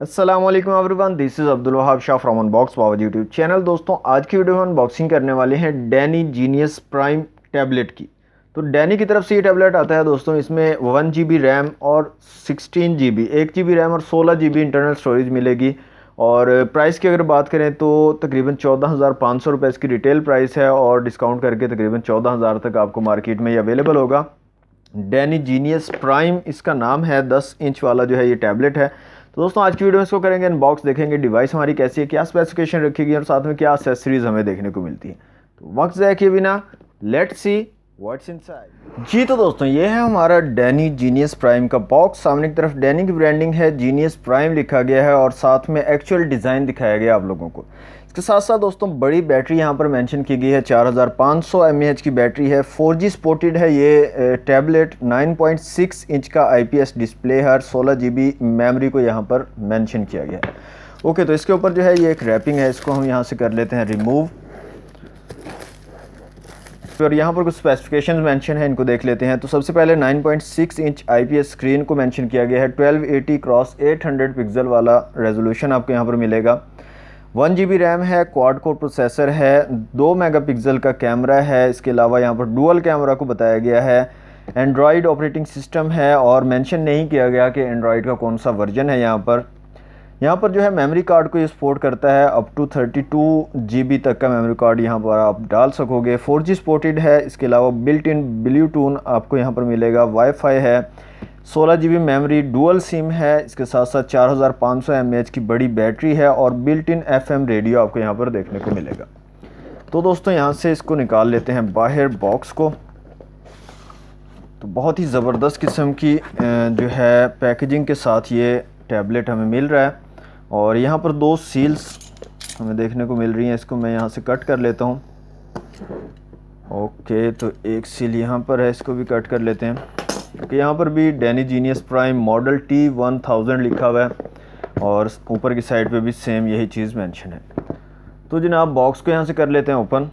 अस्सलाम वालेकुम everyone, this is Abdul Wahab Shah from unbox Baba YouTube channel. दोस्तों आज की वीडियो में अनबॉक्सिंग करने वाले हैं डैनी जीनियस प्राइम टैबलेट की। तो डैनी की तरफ से ये टैबलेट आता है दोस्तों। इसमें 1 GB रैम और 16 GB 1 GB रैम और 16 GB इंटरनल स्टोरेज मिलेगी। और प्राइस की अगर बात करें तो तकरीबन 14,500 रुपये इसकी रिटेल प्राइस है, और डिस्काउंट करके तकरीबन 14,000 तक आपको मार्केट में ये अवेलेबल होगा। डैनी जीनियस प्राइम इसका नाम है। 10 इंच वाला जो है ये टैबलेट है। तो दोस्तों आज की वीडियो में इसको करेंगे अनबॉक्स, देखेंगे डिवाइस हमारी कैसी है, क्या स्पेसिफिकेशन रखी और साथ में क्या एक्सेसरीज हमें देखने को मिलती है। तो वक्त ज़ाया किए बिना लेट्स सी व्हाट्स इनसाइड। जी तो दोस्तों ये है हमारा डैनी जीनियस प्राइम का बॉक्स। सामने की तरफ डैनी की ब्रांडिंग है, जीनियस प्राइम लिखा गया है और साथ में एक्चुअल डिज़ाइन दिखाया गया आप लोगों को। इसके साथ साथ दोस्तों बड़ी बैटरी यहाँ पर मेंशन की गई है। 4500 mAh की बैटरी है। 4G सपोर्टेड है ये टैबलेट। 9.6 इंच का IPS डिस्प्ले है। 16 GB मेमोरी को यहाँ पर मेंशन किया गया है। ओके, तो इसके ऊपर जो है ये एक रैपिंग है, इसको हम यहाँ से कर लेते हैं रिमूव। और यहाँ पर कुछ स्पेसिफिकेशंस मेंशन है, इनको देख लेते हैं। तो सबसे पहले 9.6 इंच IPS स्क्रीन को मेंशन किया गया है। 1280x800 पिक्सल वाला रेजोल्यूशन आपको यहाँ पर मिलेगा। 1 GB रैम है, क्वाड कोर प्रोसेसर है, 2 मेगापिक्सल का कैमरा है। इसके अलावा यहाँ पर डुअल कैमरा को बताया गया है। एंड्रॉयड ऑपरेटिंग सिस्टम है और मेंशन नहीं किया गया कि एंड्रॉयड का कौन सा वर्जन है। यहाँ पर जो है मेमोरी कार्ड को ये सपोर्ट करता है। अप टू 32 GB तक का मेमोरी कार्ड यहाँ पर आप डाल सकोगे। 4G सपोर्टेड है। इसके अलावा बिल्ट इन ब्लूटूथ आपको यहाँ पर मिलेगा। वाईफाई है। 16 GB मेमोरी, डुअल सिम है। इसके साथ साथ 4500 mAh की बड़ी बैटरी है और बिल्ट इन FM रेडियो आपको यहाँ पर देखने को मिलेगा। तो दोस्तों यहाँ से इसको निकाल लेते हैं बाहर बॉक्स को। तो बहुत ही ज़बरदस्त किस्म की जो है पैकेजिंग के साथ ये टैबलेट हमें मिल रहा है। और यहाँ पर 2 सील्स हमें देखने को मिल रही हैं। इसको मैं यहाँ से कट कर लेता हूँ। ओके, तो एक सील यहाँ पर है, इसको भी कट कर लेते हैं। क्योंकि यहाँ पर भी Danny genius prime model T1000 लिखा हुआ है और ऊपर की साइड पे भी सेम यही चीज़ मेंशन है। तो जनाब बॉक्स को यहाँ से कर लेते हैं ओपन।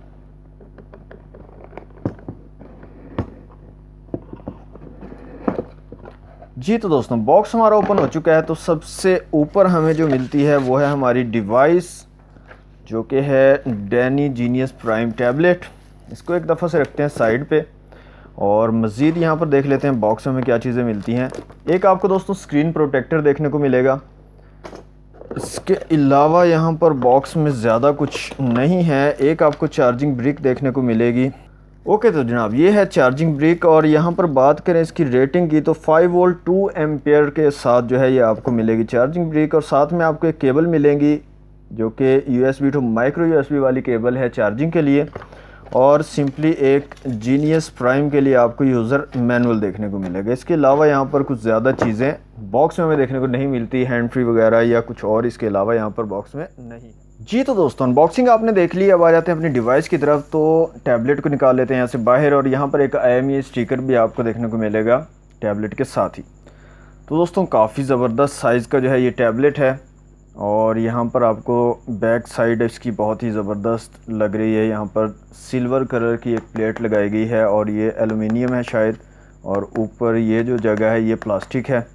जी तो दोस्तों बॉक्स हमारा ओपन हो चुका है। तो सबसे ऊपर हमें जो मिलती है वो है हमारी डिवाइस, जो कि है डैनी जीनियस प्राइम टैबलेट। इसको एक दफ़ा से रखते हैं साइड पे और मज़ीद यहाँ पर देख लेते हैं बॉक्स में हमें क्या चीज़ें मिलती हैं। एक आपको दोस्तों स्क्रीन प्रोटेक्टर देखने को मिलेगा। इसके अलावा यहाँ पर बॉक्स में ज़्यादा कुछ नहीं है। एक आपको चार्जिंग ब्रिक देखने को मिलेगी। ओके, तो जनाब ये है चार्जिंग ब्रिक। और यहाँ पर बात करें इसकी रेटिंग की तो 5 वोल्ट 2 एम्पेयर के साथ जो है ये आपको मिलेगी चार्जिंग ब्रिक। और साथ में आपको एक केबल मिलेंगी जो कि USB टू माइक्रो USB वाली केबल है चार्जिंग के लिए। और सिंपली एक जीनियस प्राइम के लिए आपको यूज़र मैनुअल देखने को मिलेगा। इसके अलावा यहाँ पर कुछ ज़्यादा चीज़ें बॉक्स में हमें देखने को नहीं मिलती, हैंड फ्री वगैरह या कुछ और इसके अलावा यहाँ पर बॉक्स में नहीं। जी तो दोस्तों अनबॉक्सिंग आपने देख ली। अब आ जाते हैं अपनी डिवाइस की तरफ। तो टैबलेट को निकाल लेते हैं यहाँ से बाहर और यहाँ पर एक IMEI स्टिकर भी आपको देखने को मिलेगा टैबलेट के साथ ही। तो दोस्तों काफ़ी ज़बरदस्त साइज़ का जो है ये टैबलेट है। और यहाँ पर आपको बैक साइड इसकी बहुत ही ज़बरदस्त लग रही है। यहाँ पर सिल्वर कलर की एक प्लेट लगाई गई है और ये एलुमिनियम है शायद, और ऊपर ये जो जगह है ये प्लास्टिक है।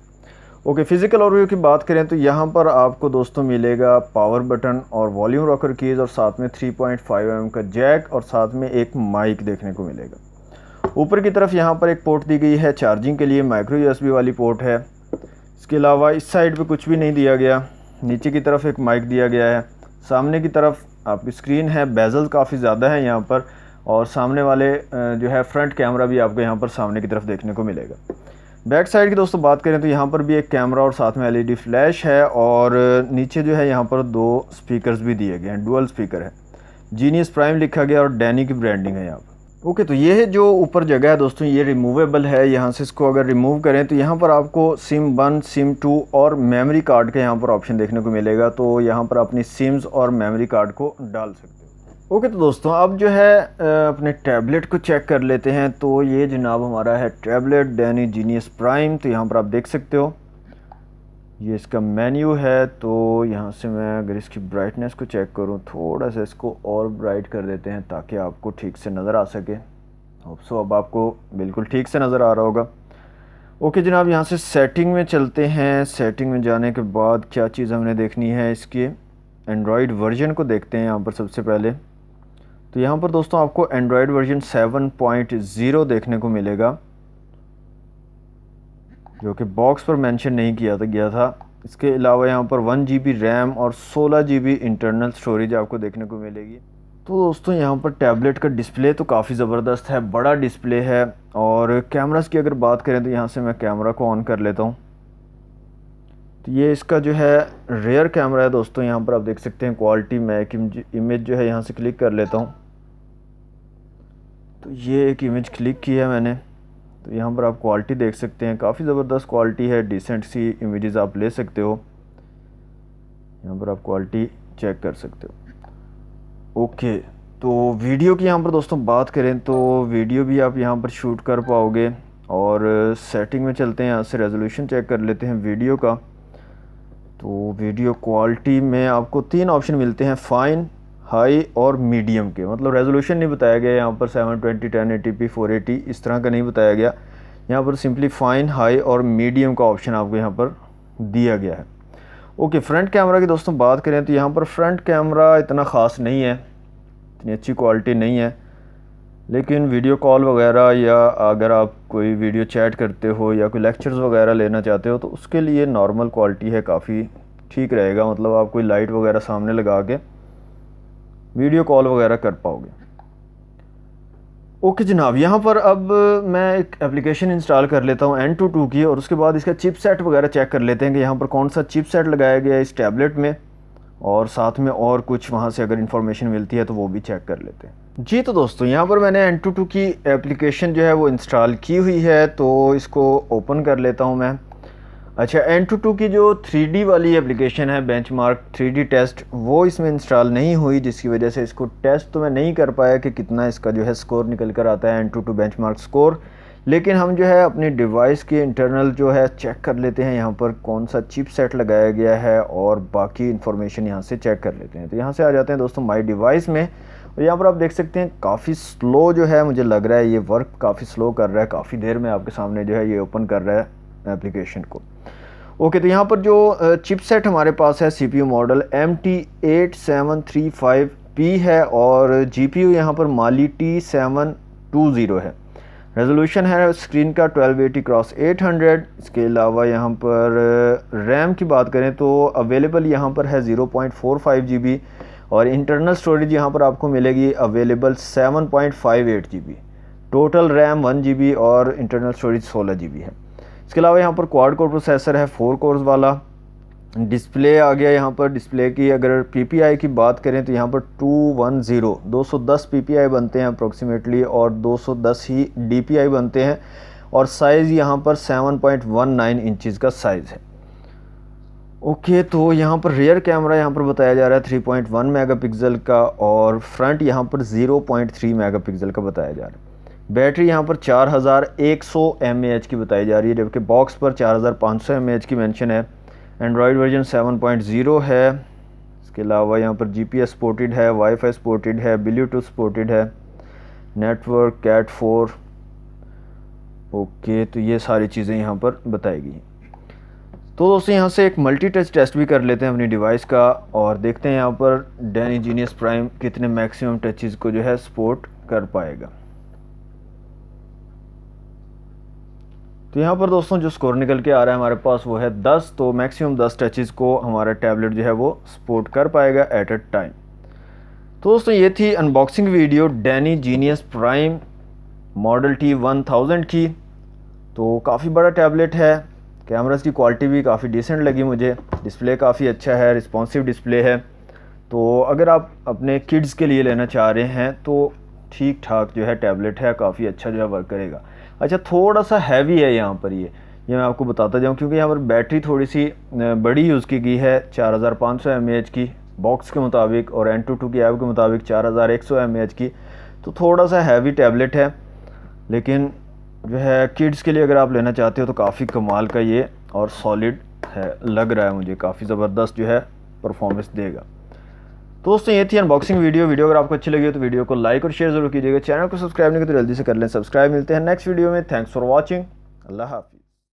ओके, फ़िज़िकल ओवरव्यू की बात करें तो यहाँ पर आपको दोस्तों मिलेगा पावर बटन और वॉल्यूम रॉकर कीज़ और साथ में 3.5 mm का जैक और साथ में एक माइक देखने को मिलेगा। ऊपर की तरफ यहाँ पर एक पोर्ट दी गई है चार्जिंग के लिए, माइक्रो USB वाली पोर्ट है। इसके अलावा इस साइड पे कुछ भी नहीं दिया गया। नीचे की तरफ एक माइक दिया गया है। सामने की तरफ आपकी स्क्रीन है, बेजल काफ़ी ज़्यादा है यहाँ पर। और सामने वाले जो है फ्रंट कैमरा भी आपको यहाँ पर सामने की तरफ देखने को मिलेगा। बैक साइड की दोस्तों बात करें तो यहाँ पर भी एक कैमरा और साथ में LED फ्लैश है। और नीचे जो है यहाँ पर 2 स्पीकर्स भी दिए गए हैं, डुअल स्पीकर है। जीनियस प्राइम लिखा गया और डैनी की ब्रांडिंग है यहाँ पर। ओके, तो ये है जो ऊपर जगह है दोस्तों, ये रिमूवेबल है। यहाँ से इसको अगर रिमूव करें तो यहाँ पर आपको सिम 1, सिम 2 और मेमोरी कार्ड का यहाँ पर ऑप्शन देखने को मिलेगा। तो यहाँ पर अपनी सिम्स और मेमोरी कार्ड को डाल सकते हो। ओके, तो दोस्तों अब जो है अपने टैबलेट को चेक कर लेते हैं। तो ये जनाब हमारा है टैबलेट डैनी जीनियस प्राइम। तो यहाँ पर आप देख सकते हो ये इसका मेन्यू है। तो यहाँ से मैं अगर इसकी ब्राइटनेस को चेक करूँ, थोड़ा सा इसको और ब्राइट कर देते हैं ताकि आपको ठीक से नज़र आ सके। होप सो अब आपको बिल्कुल ठीक से नज़र आ रहा होगा। ओके जनाब, यहाँ से सेटिंग में चलते हैं। सेटिंग में जाने के बाद क्या चीज़ हमने देखनी है, इसके एंड्रॉयड वर्जन को देखते हैं यहाँ पर सबसे पहले। तो यहाँ पर दोस्तों आपको एंड्रॉयड वर्जन 7.0 देखने को मिलेगा, जो कि बॉक्स पर मेंशन नहीं किया गया था। इसके अलावा यहाँ पर 1 GB रैम और 16 GB इंटरनल स्टोरेज आपको देखने को मिलेगी। तो दोस्तों यहाँ पर टैबलेट का डिस्प्ले तो काफ़ी ज़बरदस्त है, बड़ा डिस्प्ले है। और कैमरास की अगर बात करें तो यहाँ से मैं कैमरा को ऑन कर लेता हूँ। तो ये इसका जो है रेयर कैमरा है दोस्तों, यहाँ पर आप देख सकते हैं क्वालिटी। मैं एक इमेज जो है यहाँ से क्लिक कर लेता हूँ। तो ये एक इमेज क्लिक की है मैंने, तो यहाँ पर आप क्वालिटी देख सकते हैं, काफ़ी ज़बरदस्त क्वालिटी है, डिसेंट सी इमेजेस आप ले सकते हो। यहाँ पर आप क्वालिटी चेक कर सकते हो। ओके, तो वीडियो की यहाँ पर दोस्तों बात करें तो वीडियो भी आप यहाँ पर शूट कर पाओगे। और सेटिंग में चलते हैं, यहाँ से रेजोल्यूशन चेक कर लेते हैं वीडियो का। तो वीडियो क्वालिटी में आपको 3 ऑप्शन मिलते हैं, फाइन, हाई और मीडियम के। मतलब रेजोल्यूशन नहीं बताया गया यहाँ पर 720, 1080p, 480 इस तरह का नहीं बताया गया। यहाँ पर सिंपली फाइन, हाई और मीडियम का ऑप्शन आपको यहाँ पर दिया गया है। ओके, फ्रंट कैमरा की दोस्तों बात करें तो यहाँ पर फ्रंट कैमरा इतना ख़ास नहीं है, इतनी अच्छी क्वालिटी नहीं है। लेकिन वीडियो कॉल वगैरह या अगर आप कोई वीडियो चैट करते हो या कोई लेक्चर्स वगैरह लेना चाहते हो तो उसके लिए नॉर्मल क्वालिटी है, काफ़ी ठीक रहेगा। मतलब आप कोई लाइट वगैरह सामने लगा के वीडियो कॉल वगैरह कर पाओगे। ओके जनाब, यहाँ पर अब मैं एक एप्लीकेशन इंस्टॉल कर लेता हूँ Antutu की, और उसके बाद इसका चिपसेट वगैरह चेक कर लेते हैं कि यहाँ पर कौन सा चिपसेट लगाया गया है इस टैबलेट में, और साथ में और कुछ वहाँ से अगर इन्फॉर्मेशन मिलती है तो वो भी चेक कर लेते हैं। जी तो दोस्तों यहाँ पर मैंने Antutu की एप्लीकेशन जो है वो इंस्टॉल की हुई है, तो इसको ओपन कर लेता हूँ मैं। अच्छा, Antutu की जो 3D वाली एप्लीकेशन है, बेंचमार्क 3D टेस्ट, वो इसमें इंस्टॉल नहीं हुई, जिसकी वजह से इसको टेस्ट तो मैं नहीं कर पाया कि कितना इसका जो है स्कोर निकल कर आता है Antutu बेंचमार्क स्कोर। लेकिन हम जो है अपनी डिवाइस के इंटरनल जो है चेक कर लेते हैं, यहाँ पर कौन सा चिपसेट लगाया गया है और बाकी इन्फॉर्मेशन यहाँ से चेक कर लेते हैं। तो यहाँ से आ जाते हैं दोस्तों माई डिवाइस में, और यहाँ पर आप देख सकते हैं काफ़ी स्लो जो है मुझे लग रहा है, ये वर्क काफ़ी स्लो कर रहा है, काफ़ी देर में आपके सामने जो है ये ओपन कर रहा है एप्लीकेशन को। ओके, तो यहाँ पर जो चिपसेट हमारे पास है CPU मॉडल MT8735P है, और GPU यहाँ पर Mali T720 है। रेजोल्यूशन है स्क्रीन का 1280x800। इसके अलावा यहाँ पर रैम की बात करें तो अवेलेबल यहाँ पर है 0.45 GB, और इंटरनल स्टोरेज यहाँ पर आपको मिलेगी available 7.58 GB। Total RAM 1 GB और इंटरनल स्टोरेज 16 GB है। इसके अलावा यहाँ पर क्वाड कोर प्रोसेसर है 4 कोर्स वाला। डिस्प्ले आ गया यहाँ पर, डिस्प्ले की अगर PPI की बात करें तो यहाँ पर 210 PPI बनते हैं अप्रोक्सीमेटली, और 210 ही DPI बनते हैं। और साइज़ यहाँ पर 7.19 इंचज़ का साइज़ है। ओके, तो यहाँ पर रियर कैमरा यहाँ पर बताया जा रहा है 3.1 मेगापिक्सल का, और फ्रंट यहाँ पर 0.3 मेगापिक्सल का बताया जा रहा है। बैटरी यहाँ पर 4100 mAh की बताई जा रही है, जबकि बॉक्स पर 4500 mAh की मेंशन है। एंड्रॉयड वर्जन 7.0 है। इसके अलावा यहाँ पर GPS सपोर्टेड है, वाईफाई सपोर्टेड है, ब्लूटूथ सपोर्टेड है, नेटवर्क कैट 4। ओके, तो ये सारी चीज़ें यहाँ पर बताई गई। तो दोस्तों यहाँ से एक मल्टी टच टेस्ट भी कर लेते हैं अपनी डिवाइस का, और देखते हैं यहाँ पर Dany Genius Prime कितने मैक्सिमम टचेज़ को जो है सपोर्ट कर पाएगा। तो यहाँ पर दोस्तों जो स्कोर निकल के आ रहा है हमारे पास वो है 10। तो मैक्सिमम 10 टचेज़ को हमारा टैबलेट जो है वो सपोर्ट कर पाएगा एट अ टाइम। तो दोस्तों ये थी unboxing video Dany Genius Prime model T1000 की। तो काफ़ी बड़ा टैबलेट है, कैमरास की क्वालिटी भी काफ़ी डिसेंट लगी मुझे, डिस्प्ले काफ़ी अच्छा है, रिस्पॉन्सिव डिस्प्ले है। तो अगर आप अपने किड्स के लिए लेना चाह रहे हैं तो ठीक ठाक जो है टैबलेट है, काफ़ी अच्छा जो है वर्क करेगा। अच्छा, थोड़ा सा हैवी है यहाँ पर, ये मैं आपको बताता जाऊँ, क्योंकि यहाँ पर बैटरी थोड़ी सी बड़ी यूज़ की गई है 4500 mAh की बॉक्स के मुताबिक, और Antutu की ऐप के मुताबिक 4100 mAh की। तो थोड़ा सा हैवी टैबलेट है, लेकिन जो है किड्स के लिए अगर आप लेना चाहते हो तो काफ़ी कमाल का ये और सॉलिड है, लग रहा है मुझे, काफ़ी ज़बरदस्त जो है परफॉर्मेंस देगा। तो दोस्तों ये थी अनबॉक्सिंग वीडियो। अगर आपको अच्छी लगी हो तो वीडियो को लाइक और शेयर जरूर कीजिएगा। चैनल को सब्सक्राइब नहीं किया तो जल्दी से कर लें सब्सक्राइब। मिलते हैं नेक्स्ट वीडियो में। Thanks for watching. अल्लाह हाफिज़।